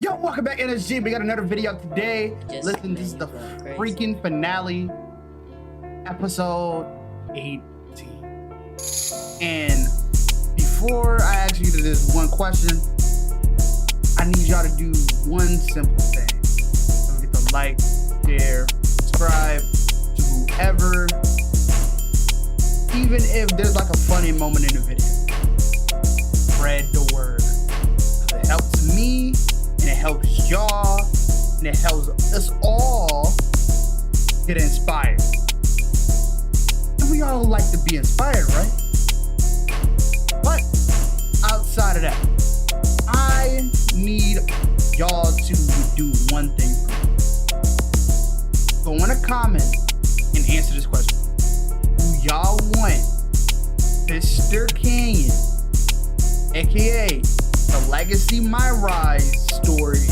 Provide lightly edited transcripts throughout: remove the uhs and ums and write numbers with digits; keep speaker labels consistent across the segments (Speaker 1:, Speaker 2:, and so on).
Speaker 1: Yo, welcome back, NSG. We got another video today. Listen, this is the freaking finale, episode 18. And before I ask you this one question, I need y'all to do one simple thing. Don't forget to like, share, subscribe to whoever. Even if there's like a funny moment in the video, spread the word. It helps me. And it helps y'all, and it helps us all get inspired. And we all like to be inspired, right? But outside of that, I need y'all to do one thing for me. Go in a comment and answer this question. Do y'all want Mr. Kanyon, aka the Legacy MyRise story,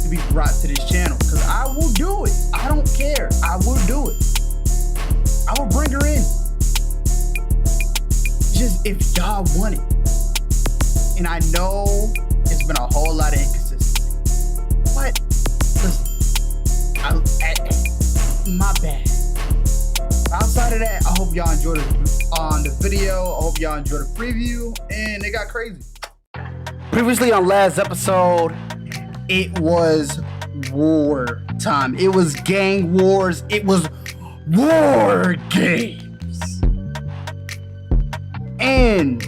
Speaker 1: to be brought to this channel? Because I will do it. I don't care. I will do it. I will bring her in. Just if y'all want it. And I know it's been a whole lot of inconsistency. But listen, my bad. Outside of that, I hope y'all enjoyed the video. I hope y'all enjoyed the preview. And it got crazy. Previously on last episode, it was war time. It was gang wars. It was war games. And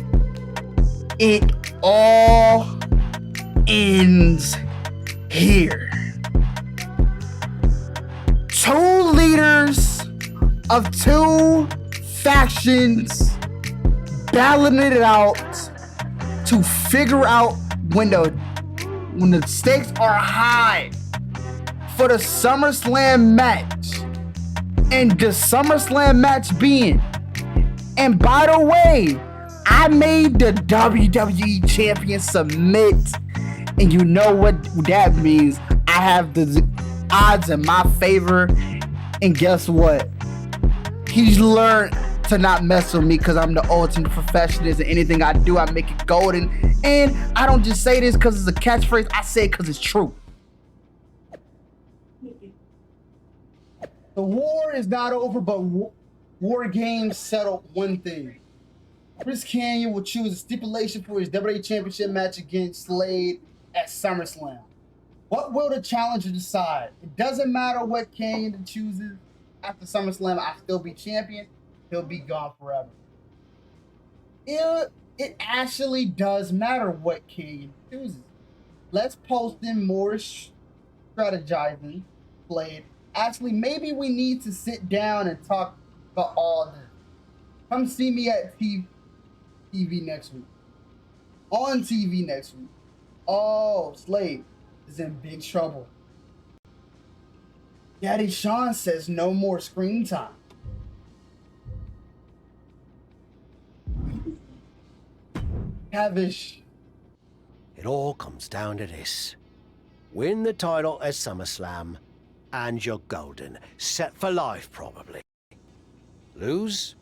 Speaker 1: it all ends here. Two leaders of two factions battling it out to figure out when the stakes are high for the SummerSlam match. And the SummerSlam match being, and by the way, I made the WWE champion submit, and you know what that means. I have the odds in my favor, and guess what? He's learned to not mess with me because I'm the ultimate perfectionist, and anything I do, I make it golden. And I don't just say this because it's a catchphrase. I say it because it's true. The war is not over, but war games settled one thing. Kris Kanyon will choose a stipulation for his WWE Championship match against Slade at SummerSlam. What will the challenger decide? It doesn't matter what Kanyon chooses. After SummerSlam, I'll still be champion. He'll be gone forever. It actually does matter what Kanyon chooses. Let's post in more strategizing played. Actually, maybe we need to sit down and talk about all this. Come see me at TV next week. On TV next week. Oh, Slade is in big trouble. Daddy Sean says no more screen time. Cavish.
Speaker 2: It all comes down to this. Win the title at SummerSlam, and you're golden. Set for life, probably. Lose?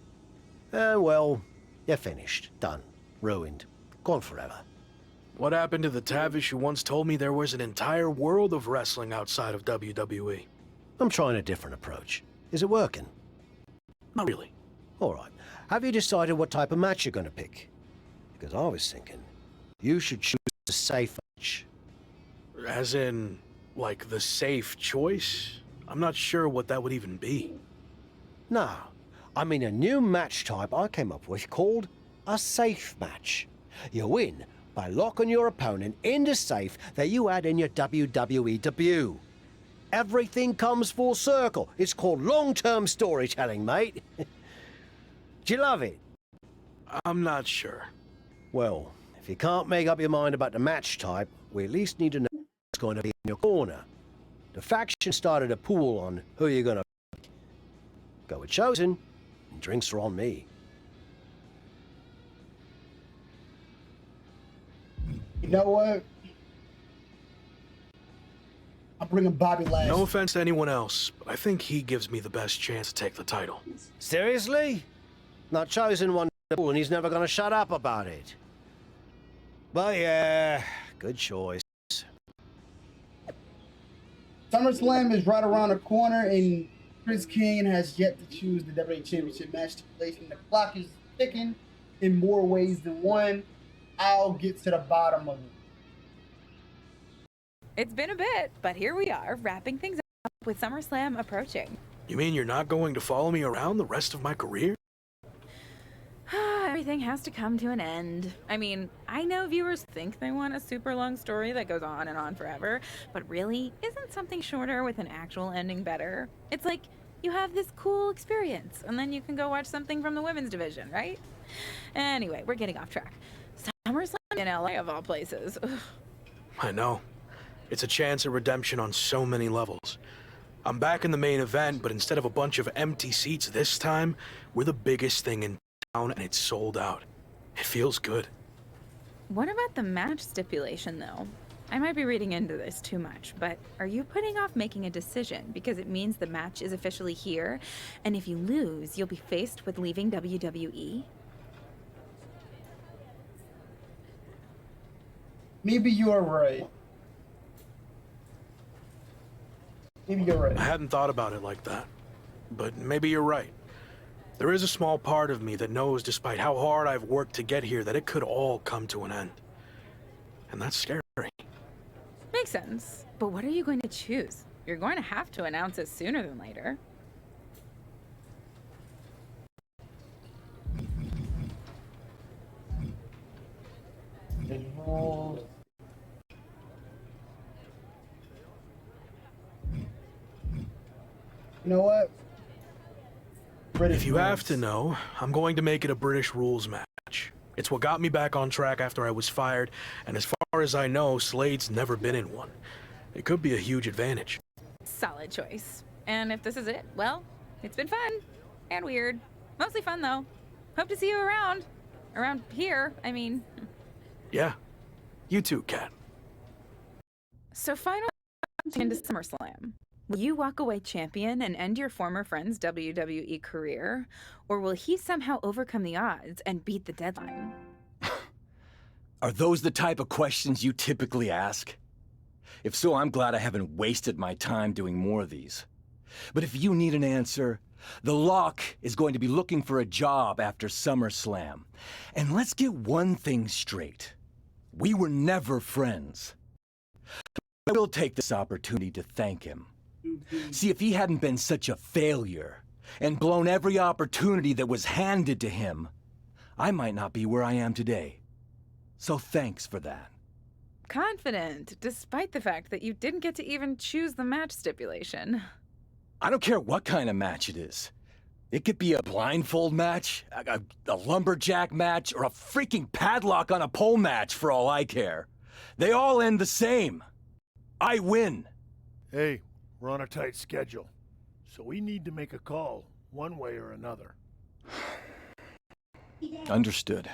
Speaker 2: Well, you're finished. Done. Ruined. Gone forever.
Speaker 3: What happened to the Tavish who once told me there was an entire world of wrestling outside of WWE?
Speaker 2: I'm trying a different approach. Is it working?
Speaker 3: Not really.
Speaker 2: All right. Have you decided what type of match you're going to pick? Because I was thinking, you should choose a safe match.
Speaker 3: As in, like, the safe choice? I'm not sure what that would even be.
Speaker 2: No, I mean a new match type I came up with called a safe match. You win by locking your opponent in the safe that you had in your WWE debut. Everything comes full circle. It's called long-term storytelling, mate. Do you love it?
Speaker 3: I'm not sure.
Speaker 2: Well, if you can't make up your mind about the match type, we at least need to know what's going to be in your corner. The faction started a pool on who you're going to go with Chosen, and drinks are on me.
Speaker 1: You know what? I'm bringing Bobby Lashley.
Speaker 3: No offense to anyone else, but I think he gives me the best chance to take the title.
Speaker 2: Seriously? Not Chosen won the pool, and he's never going to shut up about it. But yeah, good choice.
Speaker 1: SummerSlam is right around the corner, and Kris has yet to choose the WWE Championship match stipulation. The clock is ticking in more ways than one. I'll get to the bottom of it.
Speaker 4: It's been a bit, but here we are, wrapping things up with SummerSlam approaching.
Speaker 3: You mean you're not going to follow me around the rest of my career?
Speaker 4: Everything has to come to an end. I mean, I know viewers think they want a super long story that goes on and on forever, but really, isn't something shorter with an actual ending better? It's like you have this cool experience, and then you can go watch something from the women's division, right? Anyway, we're getting off track. SummerSlam in LA of all places. Ugh.
Speaker 3: I know. It's a chance at redemption on so many levels. I'm back in the main event, but instead of a bunch of empty seats this time, we're the biggest thing in town and it's sold out. It feels good.
Speaker 4: What about the match stipulation, though? I might be reading into this too much, but are you putting off making a decision because it means the match is officially here, and if you lose, you'll be faced with leaving WWE?
Speaker 1: Maybe you are right. Maybe you're right.
Speaker 3: I hadn't thought about it like that, but maybe you're right. There is a small part of me that knows, despite how hard I've worked to get here, that it could all come to an end. And that's scary.
Speaker 4: Makes sense. But what are you going to choose? You're going to have to announce it sooner than later.
Speaker 1: You know what? British
Speaker 3: If you have to know, I'm going to make it a British rules match. It's what got me back on track after I was fired, and as far as I know, Slade's never been in one. It could be a huge advantage.
Speaker 4: Solid choice. And if this is it, well, it's been fun. And weird. Mostly fun, though. Hope to see you around. Around here, I mean.
Speaker 3: Yeah. You too, Kat.
Speaker 4: So finally, into SummerSlam. Will you walk away champion and end your former friend's WWE career? Or will he somehow overcome the odds and beat the deadline?
Speaker 5: Are those the type of questions you typically ask? If so, I'm glad I haven't wasted my time doing more of these. But if you need an answer, the Lock is going to be looking for a job after SummerSlam. And let's get one thing straight. We were never friends. I will take this opportunity to thank him. See, if he hadn't been such a failure and blown every opportunity that was handed to him, I might not be where I am today. So thanks for that.
Speaker 4: Confident, despite the fact that you didn't get to even choose the match stipulation.
Speaker 5: I don't care what kind of match it is. It could be a blindfold match, a lumberjack match, or a freaking padlock on a pole match for all I care. They all end the same. I win.
Speaker 6: Hey, we're on a tight schedule, so we need to make a call, one way or another.
Speaker 5: Understood.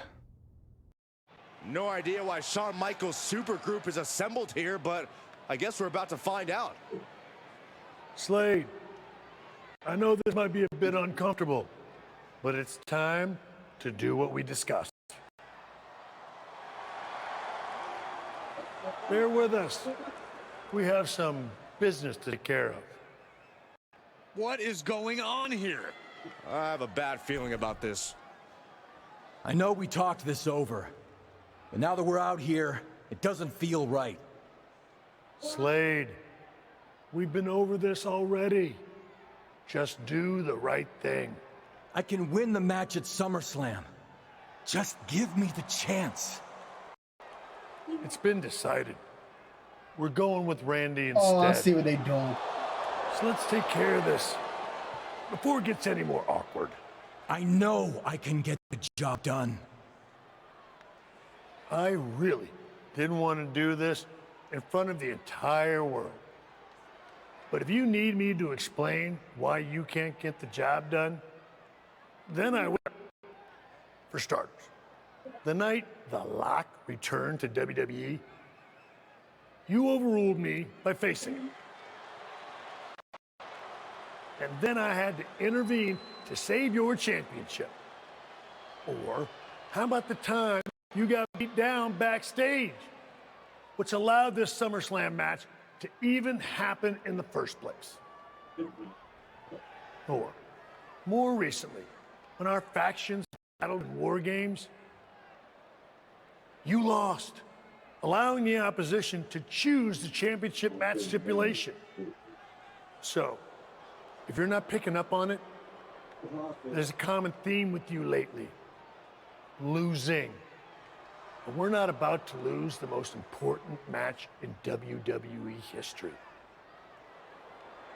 Speaker 7: No idea why Shawn Michaels' supergroup is assembled here, but I guess we're about to find out.
Speaker 6: Slade, I know this might be a bit uncomfortable, but it's time to do what we discussed. Bear with us. We have some business to take care of.
Speaker 7: What is going on here? I have a bad feeling about this.
Speaker 5: I know we talked this over, but now that we're out here, it doesn't feel right.
Speaker 6: Slade, we've been over this already. Just do the right thing.
Speaker 5: I can win the match at SummerSlam. Just give me the chance.
Speaker 6: It's been decided. We're going with Randy instead.
Speaker 1: Oh, I see what they're doing.
Speaker 6: So let's take care of this before it gets any more awkward.
Speaker 5: I know I can get the job done.
Speaker 6: I really didn't want to do this in front of the entire world. But if you need me to explain why you can't get the job done, then I will. For starters, the night The Lock returned to WWE, you overruled me by facing him. And then I had to intervene to save your championship. Or how about the time you got beat down backstage, which allowed this SummerSlam match to even happen in the first place. Or, more recently, when our factions battled in war games, you lost, allowing the opposition to choose the championship match stipulation. So, if you're not picking up on it, there's a common theme with you lately. Losing. But we're not about to lose the most important match in WWE history.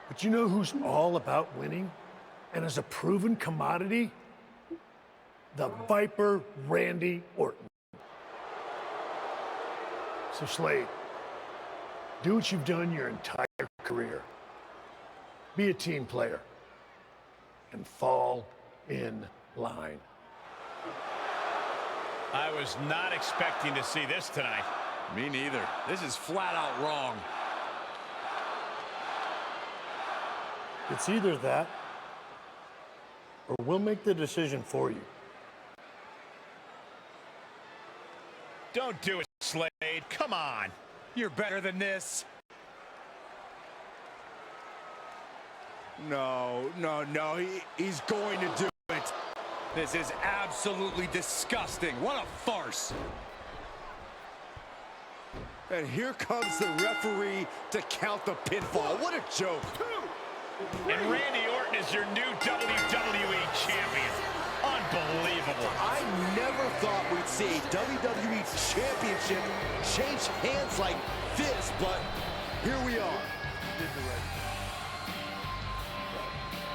Speaker 6: But you know who's all about winning and is a proven commodity? The Viper Randy Orton. So Slade, do what you've done your entire career. Be a team player and fall in line.
Speaker 8: I was not expecting to see this tonight.
Speaker 7: Me neither. This is flat out wrong.
Speaker 6: It's either that, or we'll make the decision for you.
Speaker 8: Don't do it, Slade. Come on.
Speaker 7: You're better than this. No, he's going to do it. This is absolutely disgusting. What a farce. And here comes the referee to count the pinfall. What a joke.
Speaker 8: And Randy Orton is your new WWE champion. Unbelievable.
Speaker 7: I never thought we'd see a WWE championship change hands like this, but here we are.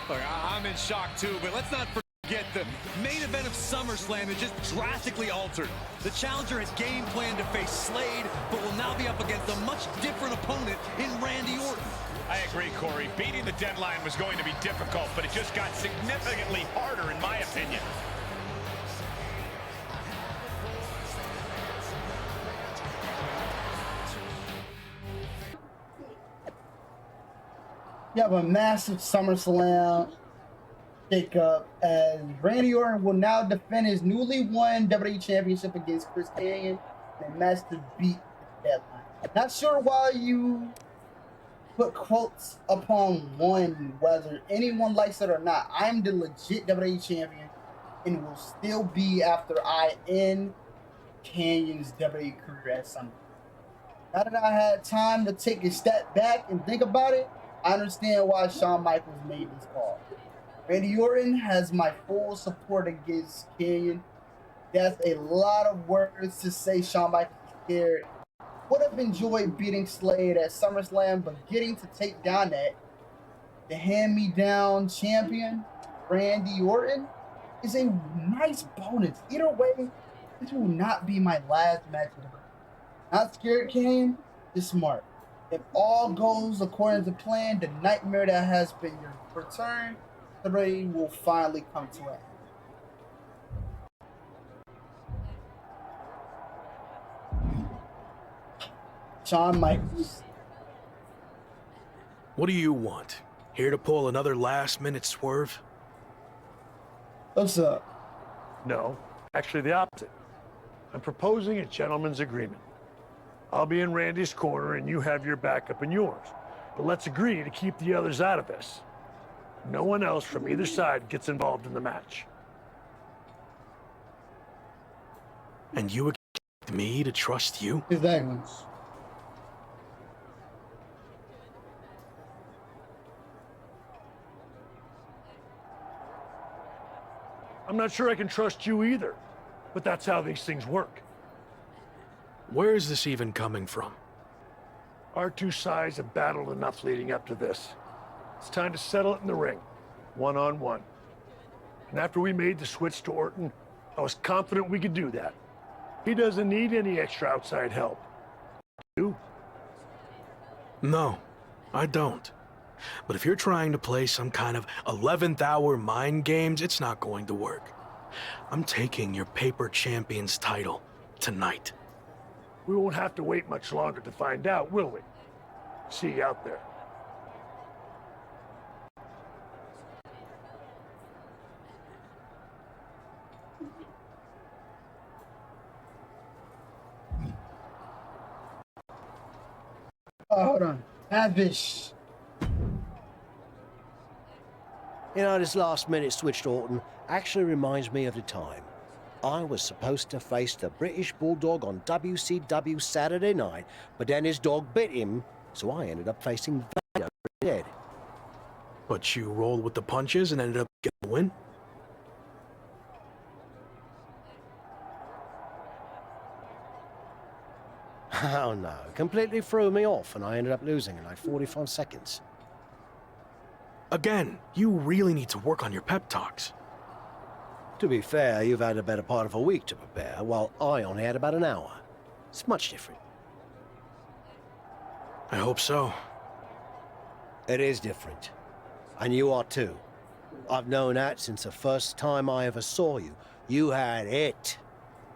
Speaker 9: Look, I'm in shock too, but let's not forget the main event of SummerSlam is just drastically altered. The challenger has game planned to face Slade, but will now be up against a much different opponent in Randy Orton.
Speaker 8: I agree, Corey. Beating the deadline was going to be difficult, but it just got significantly harder, in my opinion.
Speaker 1: You have a massive SummerSlam shakeup as Randy Orton will now defend his newly won WWE Championship against Kris Kanyon in a match to beat the deadline. Not sure why you put quotes upon one, whether anyone likes it or not. I'm the legit WWE champion and will still be after I end Kanyon's WWE career at SummerSlam. Now that I had time to take a step back and think about it, I understand why Shawn Michaels made this call. Randy Orton has my full support against Kanyon. That's a lot of words to say Shawn Michaels is scared. Would have enjoyed beating Slade at SummerSlam, but getting to take down the hand-me-down champion, Randy Orton, is a nice bonus. Either way, this will not be my last match with him. Not scared, Kanyon, just smart. If all goes according to plan, the nightmare that has been your return today will finally come to an end. Shawn Michaels.
Speaker 3: What do you want? Here to pull another last-minute swerve?
Speaker 1: What's up?
Speaker 6: No, actually the opposite. I'm proposing a gentleman's agreement. I'll be in Randy's corner and you have your backup in yours. But let's agree to keep the others out of this. No one else from either side gets involved in the match.
Speaker 3: And you expect me to trust you?
Speaker 1: Exactly.
Speaker 6: I'm not sure I can trust you either, but that's how these things work.
Speaker 3: Where is this even coming from?
Speaker 6: Our two sides have battled enough leading up to this. It's time to settle it in the ring, one-on-one. And after we made the switch to Orton, I was confident we could do that. He doesn't need any extra outside help. You?
Speaker 3: No, I don't. But if you're trying to play some kind of 11th hour mind games, it's not going to work. I'm taking your paper champion's title tonight.
Speaker 6: We won't have to wait much longer to find out, will we? See you out there.
Speaker 1: Hold on. Lavish.
Speaker 2: You know, this last-minute switch to Orton actually reminds me of the time I was supposed to face the British Bulldog on WCW Saturday night, but then his dog bit him, so I ended up facing Vader instead.
Speaker 3: But you rolled with the punches and ended up getting the win?
Speaker 2: Oh no, completely threw me off and I ended up losing in like 45 seconds.
Speaker 3: Again, you really need to work on your pep talks.
Speaker 2: To be fair, you've had a better part of a week to prepare, while I only had about an hour. It's much different.
Speaker 3: I hope so.
Speaker 2: It is different. And you are too. I've known that since the first time I ever saw you. You had it.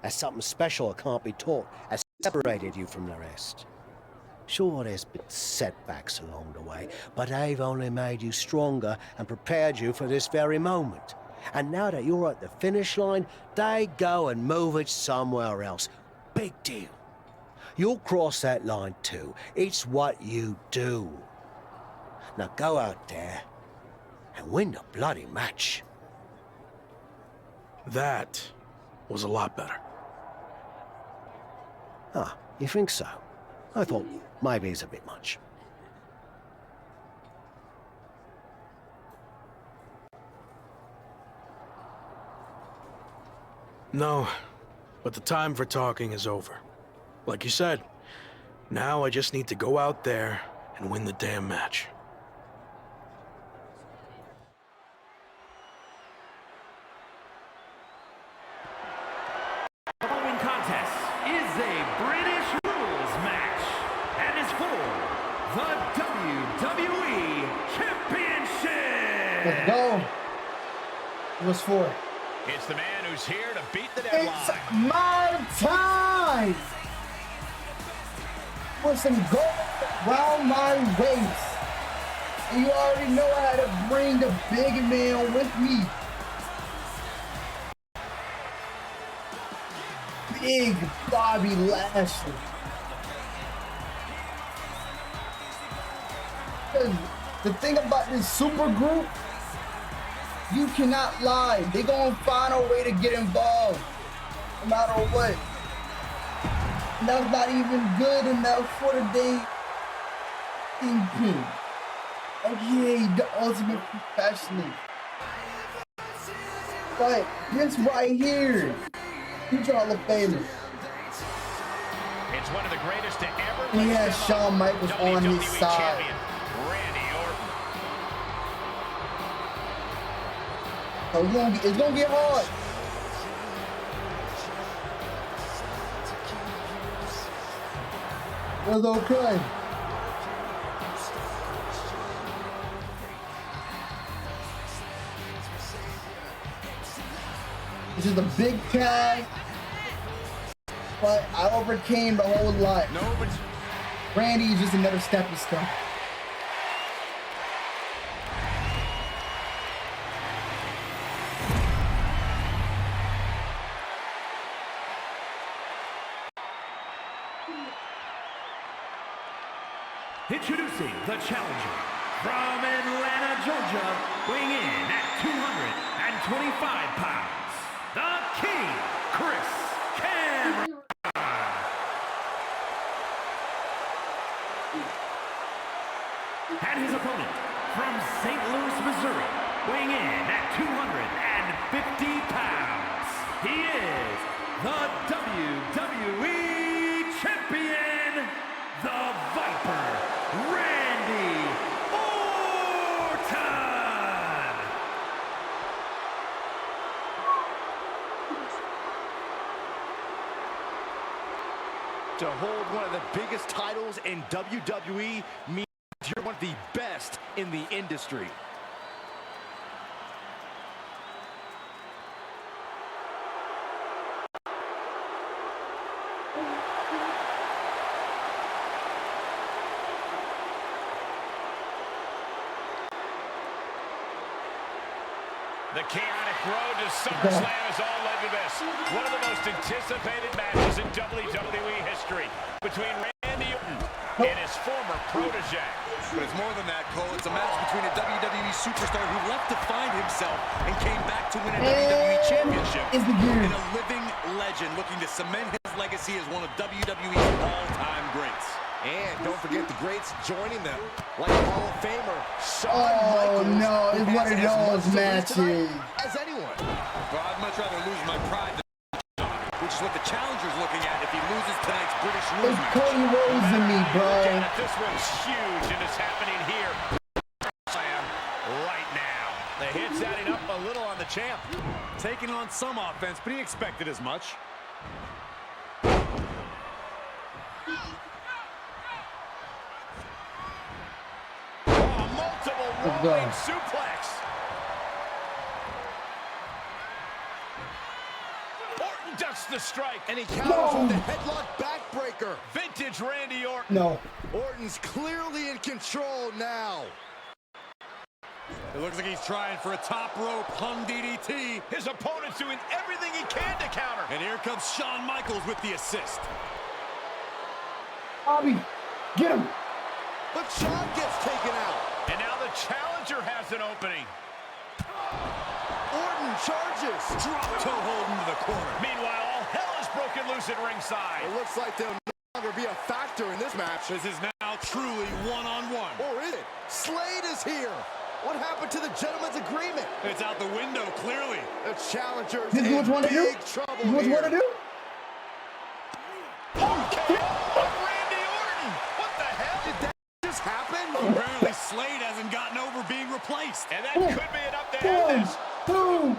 Speaker 2: That's something special that can't be taught, that separated you from the rest. Sure, there's been setbacks along the way, but they've only made you stronger and prepared you for this very moment. And now that you're at the finish line, they go and move it somewhere else. Big deal. You'll cross that line too. It's what you do. Now go out there and win the bloody match.
Speaker 3: That was a lot better.
Speaker 2: Ah, you think so? I thought maybe it's a bit much.
Speaker 3: No, but the time for talking is over. Like you said, now I just need to go out there and win the damn match.
Speaker 10: The following contest is a British rules match and is for the WWE Championship.
Speaker 1: Let's go. What's for?
Speaker 8: It's the man who's here to beat the deadline.
Speaker 1: It's my time. Put some gold around my waist. And you already know I had to bring the big man with me. Big Bobby Lashley. The thing about this super group, you cannot lie. They're gonna find a way to get involved, no matter what. And that's not even good enough for the day Kingpin. Okay, the ultimate professional. But this right here, he's Hall of Famer.
Speaker 8: It's one of the greatest to ever.
Speaker 1: He has Shawn Michaels on his side.
Speaker 8: Champion, Randy Orton.
Speaker 1: So it's gonna get hard. It's okay. This is a big tag, but I overcame the whole lot.
Speaker 8: No, but
Speaker 1: Randy is just another stepping stone.
Speaker 10: Introducing the challenger from Atlanta, Georgia, weighing in at 225 pounds, the King, Kris. And his opponent from St. Louis, Missouri, weighing in at 250 pounds, he is the WWE Champion, the Viper, Randy Orton!
Speaker 7: To hold one of the biggest titles in WWE means you're one of the best in the industry.
Speaker 8: the chaotic road to SummerSlam has all led to this. One of the most anticipated matches in WWE history between Randy Orton and his former protege.
Speaker 9: But it's more than that, Cole. It's a match between a WWE superstar who left to find himself and came back to win a WWE championship, and a living legend looking to cement his legacy as one of WWE's all-time greats.
Speaker 7: And don't forget the greats joining them, like Hall of Famer Shawn Michaels.
Speaker 1: Oh no, it's one of those matches.
Speaker 7: As anyone.
Speaker 9: Well, I'd much rather lose my pride than which is what the challenger's looking at if he loses tonight's British rules
Speaker 1: It's
Speaker 9: match.
Speaker 1: Cody Rhodes and me, bro.
Speaker 8: This one's huge, and it's happening here. Slam right now.
Speaker 7: The hit's adding up a little on the champ.
Speaker 9: Taking on some offense, but he expected as much.
Speaker 8: Multiple rolling suplex. Orton ducks the strike.
Speaker 7: And he counters with the headlock backbreaker.
Speaker 8: Vintage Randy Orton.
Speaker 1: No.
Speaker 7: Orton's clearly in control now.
Speaker 9: It looks like he's trying for a top rope hung DDT.
Speaker 8: His opponent's doing everything he can to counter.
Speaker 9: And here comes Shawn Michaels with the assist.
Speaker 1: Bobby, get him.
Speaker 7: But Shawn gets taken out.
Speaker 8: And now the challenger has an opening.
Speaker 7: Orton charges.
Speaker 9: Drop toe hold into the corner.
Speaker 8: Meanwhile, all hell is broken loose at ringside.
Speaker 7: It looks like they'll no longer be a factor in this match.
Speaker 9: This is now truly one-on-one.
Speaker 7: Or is it? Slade is here. What happened to the gentleman's agreement?
Speaker 9: It's out the window, clearly.
Speaker 7: The challenger's
Speaker 1: This is what
Speaker 7: in
Speaker 1: you want to do?
Speaker 7: big trouble
Speaker 1: This is what you
Speaker 7: here.
Speaker 1: want to do?
Speaker 8: Randy Orton! What the hell?
Speaker 7: Did that just happen?
Speaker 9: Apparently Slade hasn't gotten over being replaced.
Speaker 8: And that could be enough to end this.
Speaker 1: Boom.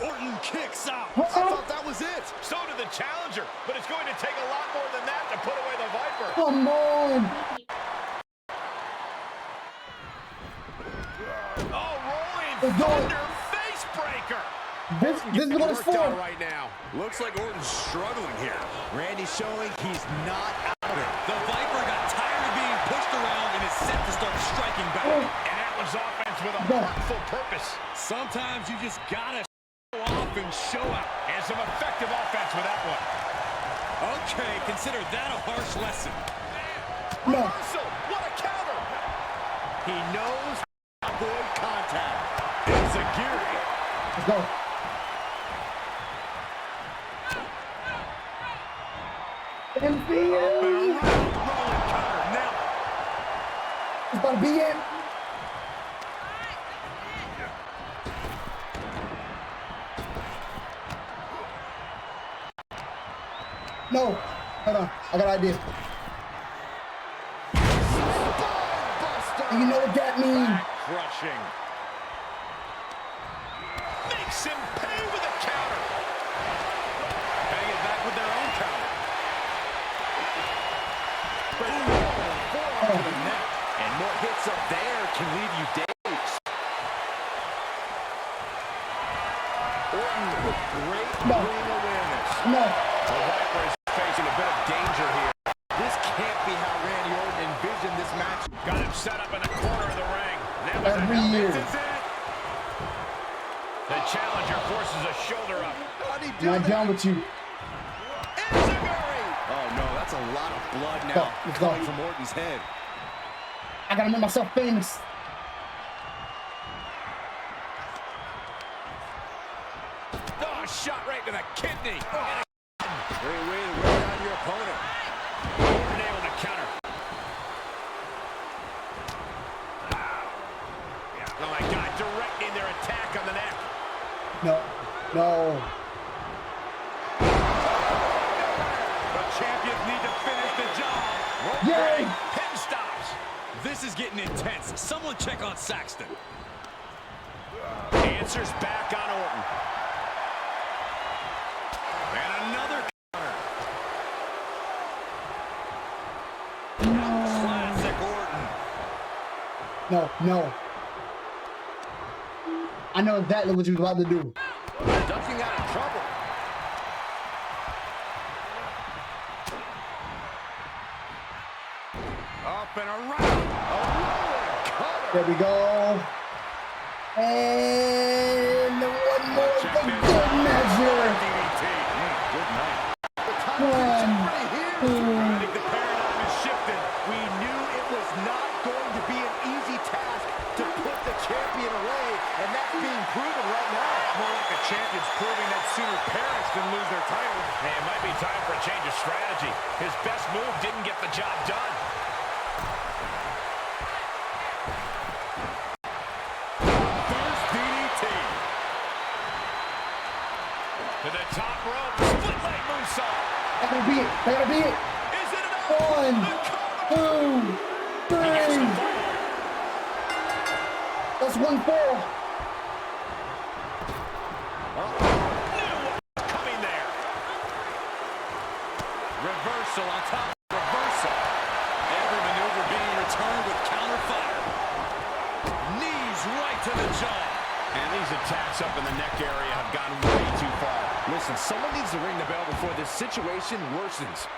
Speaker 9: Orton kicks out.
Speaker 7: I thought that was it.
Speaker 8: So did the challenger, but it's going to take a lot more than that to put away the Viper.
Speaker 1: Come on.
Speaker 8: Oh, rolling
Speaker 1: Let's go.
Speaker 8: thunder face breaker.
Speaker 1: This is what it's for.
Speaker 7: Right now.
Speaker 9: Looks like Orton's struggling here.
Speaker 7: Randy showing he's not out of it.
Speaker 9: The Viper got tired of being pushed around and is set to start striking back.
Speaker 8: And that was offense with a heartful purpose.
Speaker 9: Sometimes you just gotta show off and show out.
Speaker 8: And some effective offense with that one.
Speaker 9: Okay, consider that a harsh lesson.
Speaker 1: No.
Speaker 8: Reversal. What a counter.
Speaker 7: He knows how to avoid contact.
Speaker 9: It's a Geary.
Speaker 1: Let's go.
Speaker 9: Rolling
Speaker 1: MVP.
Speaker 9: counter now.
Speaker 1: It's about to be it. No. Hold on. I got an idea. You know what that means?
Speaker 9: Crushing.
Speaker 8: Makes him pay with a counter.
Speaker 9: Paying it back with their own counter.
Speaker 7: Forearm to the neck. And more hits up there can leave you dazed. Orton with great ring awareness.
Speaker 1: No.
Speaker 8: The Viper is facing a bit of danger here.
Speaker 7: This can't be how Randy Orton envisioned this match.
Speaker 8: Got him set up in the corner of the ring. That was
Speaker 1: Every year.
Speaker 8: This is it. The challenger forces a shoulder up.
Speaker 7: How'd he do
Speaker 1: Not
Speaker 7: that?
Speaker 1: down with you.
Speaker 8: Enziguri.
Speaker 7: Oh no, that's a lot of blood now
Speaker 1: Let's go.
Speaker 7: coming from Orton's head.
Speaker 1: I gotta make myself famous.
Speaker 8: Oh, shot right to the kidney.
Speaker 7: Great way to wear down your opponent.
Speaker 8: Orton able to counter. Oh my God, directing their attack on the neck.
Speaker 1: No. No.
Speaker 9: The champions need to finish the job.
Speaker 1: Yay!
Speaker 8: Pin stops.
Speaker 9: This is getting intense. Someone check on Saxton.
Speaker 8: Answers back on Orton.
Speaker 9: And another counter. Classic Orton.
Speaker 1: No. No. I know exactly what you was about to do.
Speaker 7: Ducking out of trouble.
Speaker 9: Up and around.
Speaker 7: A rolling cutter.
Speaker 1: There we go. And one more for good measure.
Speaker 9: Good night.
Speaker 7: The title
Speaker 1: One,
Speaker 7: is right here.
Speaker 1: two,
Speaker 9: I think the paradigm has shifted. We
Speaker 7: champion away, and that's being proven right now.
Speaker 8: More like a champion's proving that sooner parents than lose their title. Hey, it might be time for a change of strategy. His best move didn't get the job done.
Speaker 9: First DDT.
Speaker 8: To the top rope, split leg moonsault.
Speaker 1: That'll be it. That'll be it.
Speaker 8: Is it enough?
Speaker 1: 1, 2, 3. That's 1 fall.
Speaker 8: Coming there.
Speaker 9: Reversal on top of reversal. Every maneuver being returned with counter fire. Knees right to the jaw.
Speaker 8: And these attacks up in the neck area have gone way too far.
Speaker 7: Listen, someone needs to ring the bell before this situation worsens.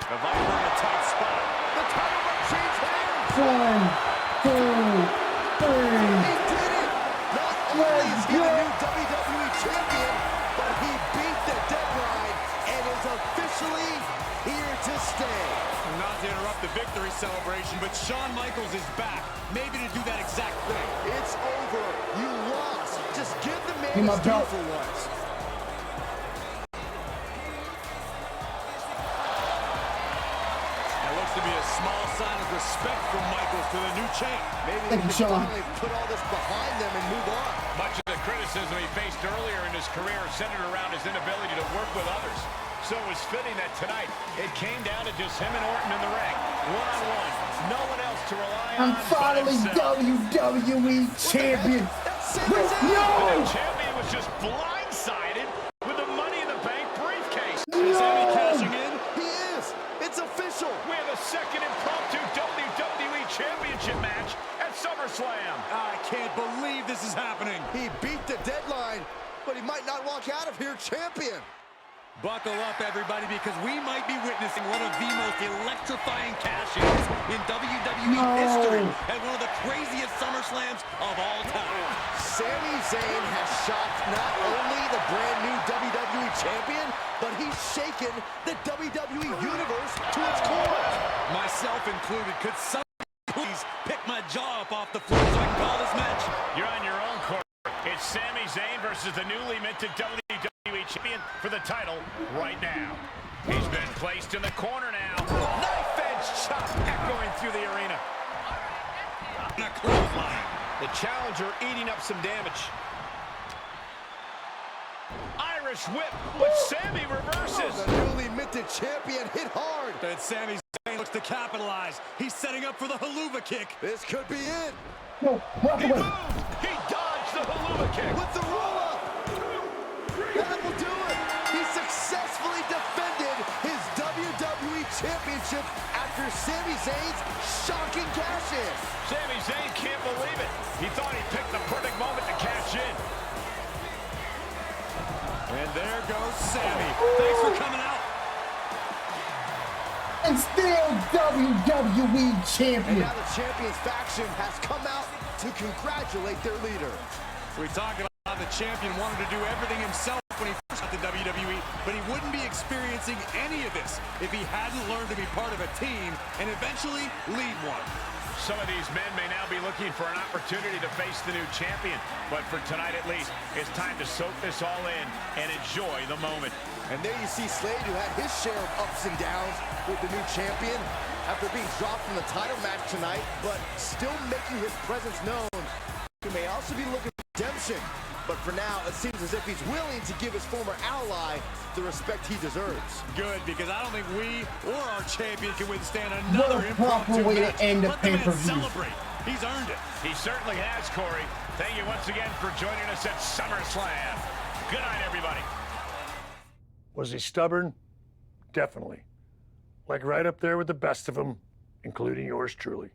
Speaker 9: The Viper in a tight spot.
Speaker 7: The title might change hands.
Speaker 1: 1, 2, 3.
Speaker 7: He did it! Not only is he the new WWE champion, but he beat the deadline and is officially here to stay.
Speaker 9: Not to interrupt the victory celebration, but Shawn Michaels is back. Maybe to do that exact thing.
Speaker 7: It's over. You lost. Just give the man
Speaker 1: Give my
Speaker 7: his due
Speaker 1: belt.
Speaker 7: for once.
Speaker 9: That looks to be a small sign of respect from Michaels to the new champ.
Speaker 7: Maybe
Speaker 1: Thank
Speaker 7: they
Speaker 1: you,
Speaker 7: can
Speaker 1: Shawn.
Speaker 7: finally put all this behind them and move on.
Speaker 8: Much of the criticism he faced earlier in his career centered around his inability to work with others. So it was fitting that tonight it came down to just him and Orton in the ring, one-on-one. No one else to rely on.
Speaker 1: I'm finally WWE champion. No!
Speaker 8: The champion was just blindsided with the Money in the Bank briefcase.
Speaker 9: Is Sammy cashing in?
Speaker 7: He is. It's official.
Speaker 8: We have a second impromptu WWE Championship match at SummerSlam.
Speaker 9: I can't believe this is happening.
Speaker 7: He beat the deadline, but he might not walk out of here champion.
Speaker 9: Buckle up, everybody, because we might be witnessing one of the most electrifying cash-ins in WWE history and one of the craziest SummerSlams of all time.
Speaker 7: Sami Zayn has shocked not only the brand new WWE champion, but he's shaken the WWE universe to its core.
Speaker 9: Myself included. Could someone please pick my jaw up off the floor so I can call this match?
Speaker 8: You're on your own court. It's Sami Zayn versus the newly minted WWE Champion for the title right now. He's been placed in the corner now. Knife edge chop echoing through the arena.
Speaker 9: A clothesline.
Speaker 8: The challenger eating up some damage. Irish whip, but Sami reverses.
Speaker 7: The newly minted champion hit hard.
Speaker 9: And Sami Zayn looks to capitalize. He's setting up for the haluva kick.
Speaker 7: This could be it.
Speaker 1: No, walk
Speaker 8: He
Speaker 1: away.
Speaker 8: moved. He dodged the haluva kick.
Speaker 7: With the roll-up. That will do it. He successfully defended his WWE Championship after Sami Zayn's shocking cash-in.
Speaker 8: Sami Zayn can't believe it. He thought he picked the perfect moment to cash in.
Speaker 9: And there goes Sami. Thanks for coming out.
Speaker 1: And still WWE
Speaker 7: And
Speaker 1: champion.
Speaker 7: now the Champions faction has come out to congratulate their leader.
Speaker 9: We talked about how the champion wanted to do everything himself when he first got to WWE, but he wouldn't be experiencing any of this if he hadn't learned to be part of a team and eventually lead one.
Speaker 8: Some of these men may now be looking for an opportunity to face the new champion, but for tonight at least, it's time to soak this all in and enjoy the moment.
Speaker 7: And there you see Slade, who had his share of ups and downs with the new champion after being dropped from the title match tonight, but still making his presence known. He may also be looking for redemption, but for now, it seems as if he's willing to give his former ally the respect he deserves.
Speaker 9: Good, because I don't think we or our champion can withstand
Speaker 1: What
Speaker 9: another
Speaker 1: a proper
Speaker 9: impromptu
Speaker 1: way to
Speaker 9: match.
Speaker 1: end a
Speaker 9: Let the man
Speaker 1: pay-per-view.
Speaker 9: celebrate. He's earned it.
Speaker 8: He certainly has, Corey. Thank you once again for joining us at SummerSlam. Good night, everybody.
Speaker 6: Was he stubborn? Definitely. Like right up there with the best of them, including yours truly.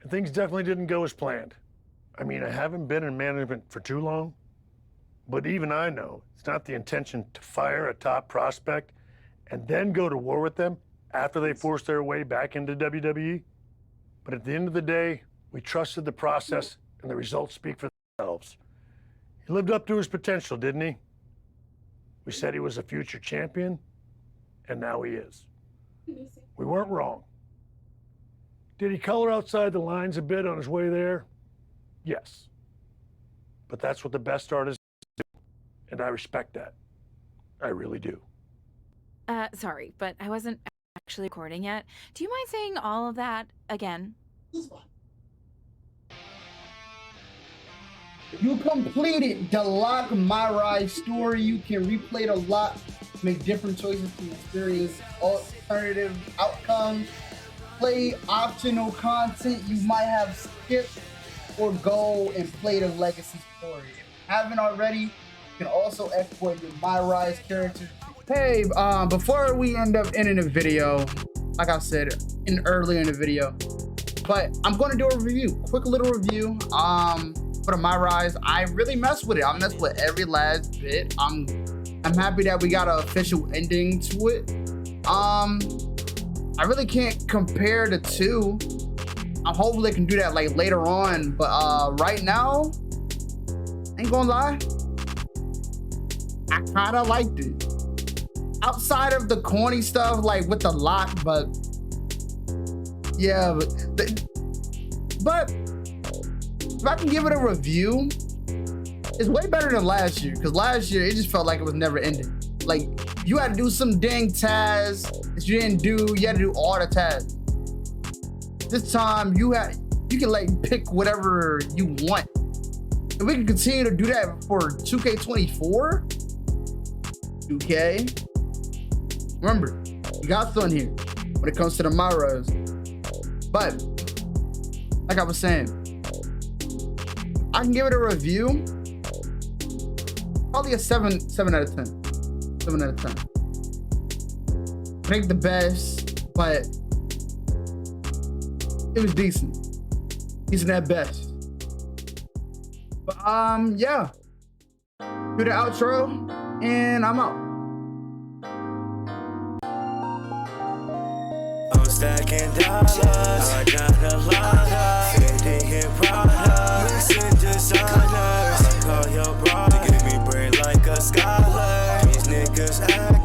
Speaker 6: And things definitely didn't go as planned. I mean, I haven't been in management for too long, but even I know it's not the intention to fire a top prospect and then go to war with them after they force their way back into WWE. But at the end of the day, we trusted the process and the results speak for themselves. He lived up to his potential, didn't he? We said he was a future champion, and now he is. We weren't wrong. Did he color outside the lines a bit on his way there? Yes. But that's what the best artists do, and I respect that. I really do.
Speaker 4: Sorry, but I wasn't actually recording yet. Do you mind saying all of that again?
Speaker 1: You completed the Lock MyRise story. You can replay the lock, make different choices to experience alternative outcomes, play optional content you might have skipped, or go and play the legacy story. If you haven't already, you can also export your MyRise characters. Hey, before we end up ending the video, like I said earlier in the video, but I'm going to do a review, quick little review. For the MyRise, I really messed with it. I messed with every last bit. I'm happy that we got an official ending to it. I really can't compare the two. I'm hoping they can do that like later on, but right now, ain't gonna lie, I kind of liked it. Outside of the corny stuff, like with the lock, but yeah, but if I can give it a review, it's way better than last year, because last year it just felt like it was never ending. Like you had to do some dang tasks that you didn't do. You had to do all the tasks. This time you can like pick whatever you want. If we can continue to do that for 2K24, 2K. Remember, you got fun here when it comes to the MyRise. But like I was saying, I can give it a review. Probably a 7 out of 10. 7 out of 10. I think the best, but it was decent. Decent at best. But yeah. Do the outro and I'm out.
Speaker 11: I'm stacking dollars. I got a lot of 50 hit products. Mixing designers. I call your brother. Give me brain like a scholar. These niggas act